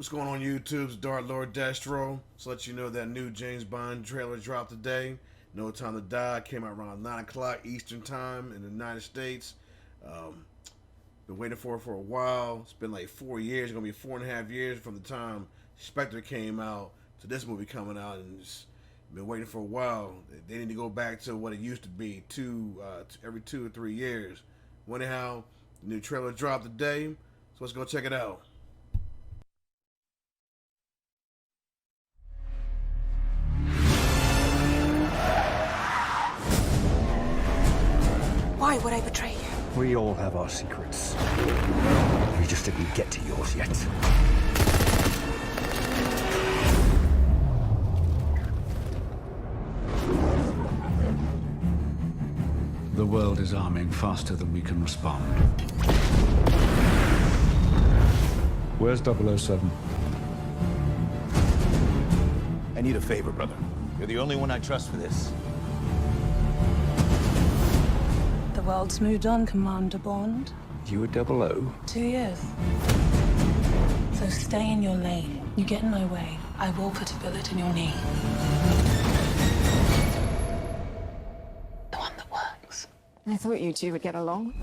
What's going on YouTube? It's Dark Lord Destro. Just let you know that new James Bond trailer dropped today. No Time to Die came out around 9 o'clock Eastern Time in the United States. Um, Been waiting for it for a while. It's been like 4 years. It's going to be 4.5 years from the time Spectre came out to this movie coming out. And it's been waiting for a while. They need to go back to what it used to be, every 2 or 3 years. Anyhow, the new trailer dropped today. So let's go check it out. Why would I betray you? We all have our secrets. We just didn't get to yours yet. The world is arming faster than we can respond. Where's 007? I need a favor, brother. You're the only one I trust for this. The world's moved on, Commander Bond. You were 00? 2 years. So stay in your lane. You get in my way, I will put a bullet in your knee. The one that works. I thought you two would get along.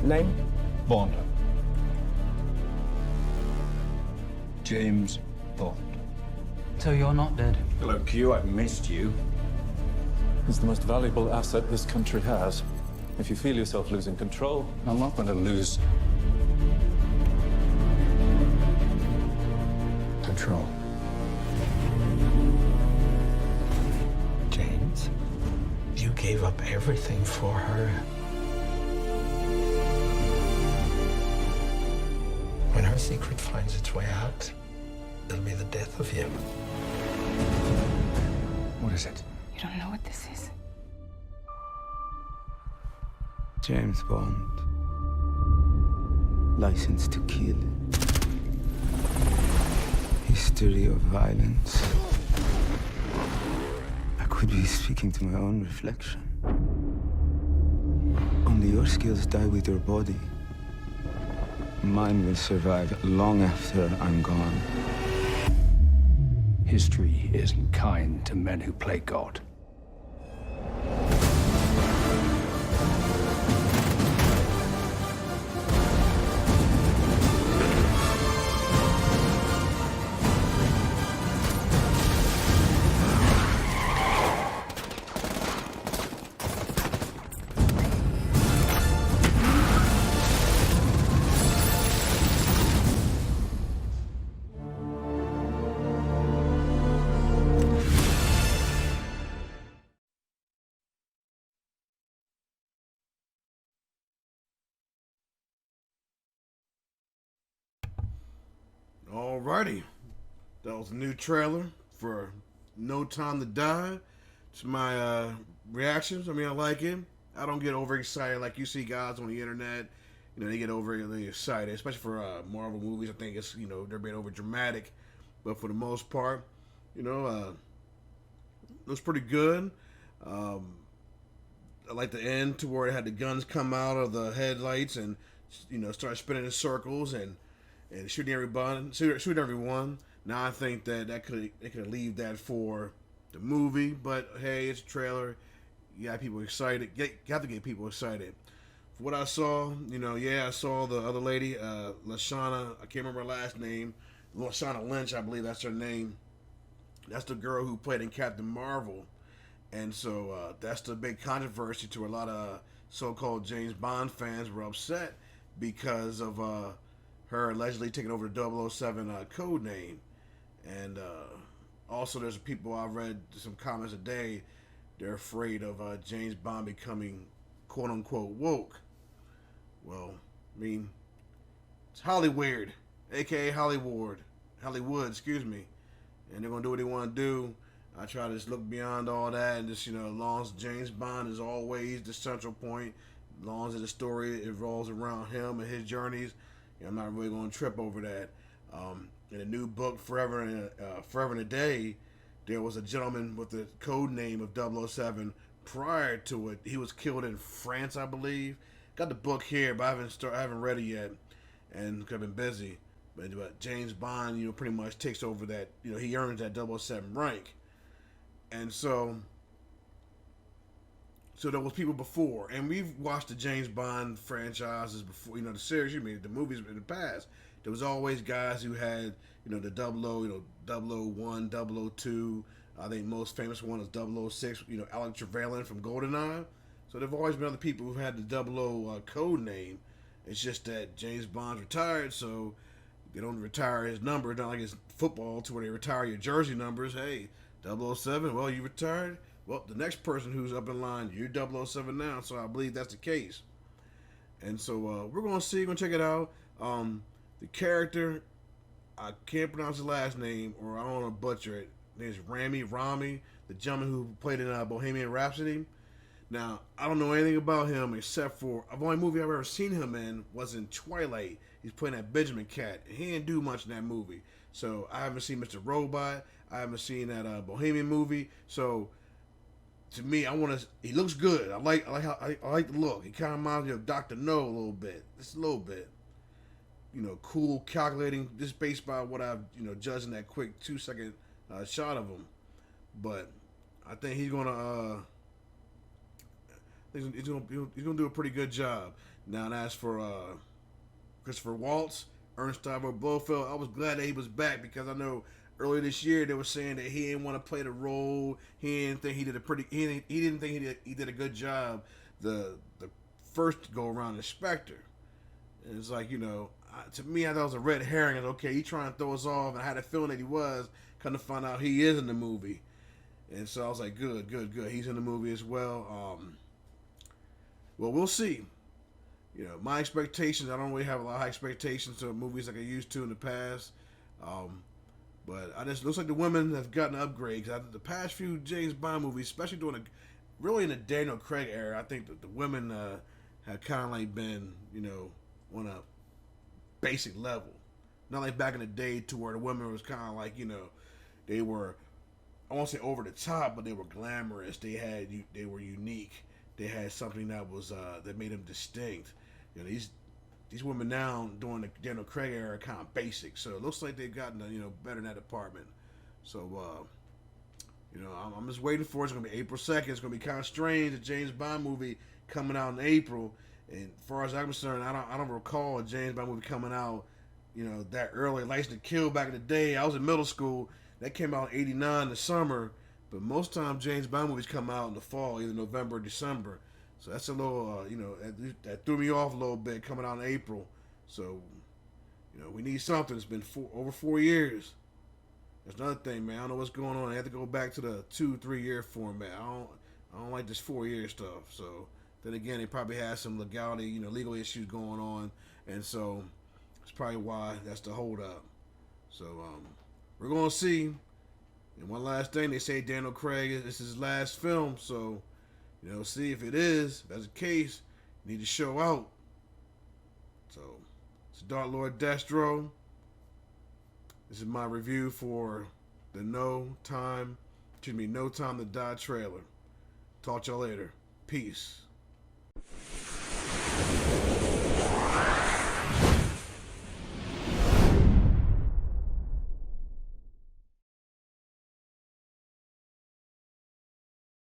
Name? Bond. James Bond. So you're not dead? Hello, Q. I've missed you. It's the most valuable asset this country has. If you feel yourself losing control, I'm not going to lose control. James, you gave up everything for her. When her secret finds its way out, it'll be the death of you. What is it? You don't know what this is? James Bond. License to Kill. History of violence. I could be speaking to my own reflection. Only your skills die with your body. Mine will survive long after I'm gone. History isn't kind to men who play God. Alrighty, that was a new trailer for No Time to Die. It's my reactions. I mean, I like it. I don't get overexcited like you see guys on the internet. You know, they get overly excited, especially for Marvel movies. I think it's, they're being over dramatic. But for the most part, it was pretty good. I like the end to where it had the guns come out of the headlights and start spinning in circles and shooting everyone. Now I think that they could leave that for the movie, but hey, it's a trailer. You got people excited. You have to get people excited. For what I saw, I saw the other lady, Lashana. I can't remember her last name. Lashana Lynch, I believe that's her name. That's the girl who played in Captain Marvel. And so that's the big controversy to a lot of so-called James Bond fans were upset because of her allegedly taking over the 007 code name. And also there's people, I read some comments today, they're afraid of James Bond becoming quote-unquote woke. Well, I mean, it's Hollywood, a.k.a. Hollywood, excuse me. And they're going to do what they want to do. I try to just look beyond all that and just, as long as James Bond is always the central point, as long as the story revolves around him and his journeys, I'm not really going to trip over that. In a new book, Forever in a Day, there was a gentleman with the code name of 007 prior to it. He was killed in France, I believe. Got the book here, but I haven't read it yet, and I've been busy. But James Bond, you know, pretty much takes over that. You know, he earns that 007 rank, and so there was people before, and we've watched the James Bond franchises before. You know, the series, you mean the movies in the past. There was always guys who had, you know, the 00, you know, 001, 002. I think most famous one is 006. You know, Alec Trevelyan from GoldenEye. So there've always been other people who've had the 00 code name. It's just that James Bond's retired, so they don't retire his number. It's not like it's football to where they retire your jersey numbers. Hey, 007, well, you retired. Well, the next person who's up in line, you're 007 now. So I believe that's the case. And so we're going to see, going to check it out. The character, I can't pronounce his last name, or I don't want to butcher it. His name's Rami, the gentleman who played in Bohemian Rhapsody. Now, I don't know anything about him except for the only movie I've ever seen him in was in Twilight. He's playing that Benjamin Cat. He didn't do much in that movie. So I haven't seen Mr. Robot. I haven't seen that Bohemian movie. So to me, he looks good. I like the look. He kind of reminds me of Dr. No a little bit. Just a little bit. You know, cool, calculating, just based by what I've, you know, judging that quick 2-second shot of him. But I think he's gonna do a pretty good job. Now, and as for Christopher Waltz, Ernst Stavro Blofeld, I was glad that he was back, because I know earlier this year they were saying that he didn't want to play the role. He didn't think he did a good job the first go around as Spectre. And it's like, you know, to me, I thought it was a red herring. And okay, he trying to throw us off, and I had a feeling that he was. Kind of find out he is in the movie, and so I was like, good. He's in the movie as well. Well, we'll see. You know, my expectations, I don't really have a lot of expectations of movies like I used to in the past. But I just looks like the women have gotten an upgrade, because the past few James Bond movies, especially really in the Daniel Craig era, I think that the women have kind of like been, you know, on a basic level. Not like back in the day to where the women was kind of like, you know, they were, I won't say over the top, but they were glamorous. They were unique. They had something that was that made them distinct. You know, these women now during the Daniel Craig era are kind of basic. So it looks like they've gotten, you know, better in that department. So you know, I'm just waiting for it. It's gonna be April 2nd. It's gonna be kind of strange, a James Bond movie coming out in April. And as far as I'm concerned, I don't recall a James Bond movie coming out, you know, that early. License to Kill back in the day, I was in middle school. That came out in '89 in the summer. But most times James Bond movies come out in the fall, either November or December. So that's a little, you know, that threw me off a little bit, coming out in April. So, you know, we need something. It's been over 4 years. That's another thing, man. I don't know what's going on. I have to go back to the 2-3 year format. I don't like this 4 year stuff. So then again, they probably have some legality, you know, legal issues going on, and so that's probably why that's the hold up. So we're gonna see. And one last thing, they say Daniel Craig, this is his last film, so, you know, see if it is. If that's the case, you need to show out. So, it's Dark Lord Destro. This is my review for the No Time to Die trailer. Talk to y'all later. Peace.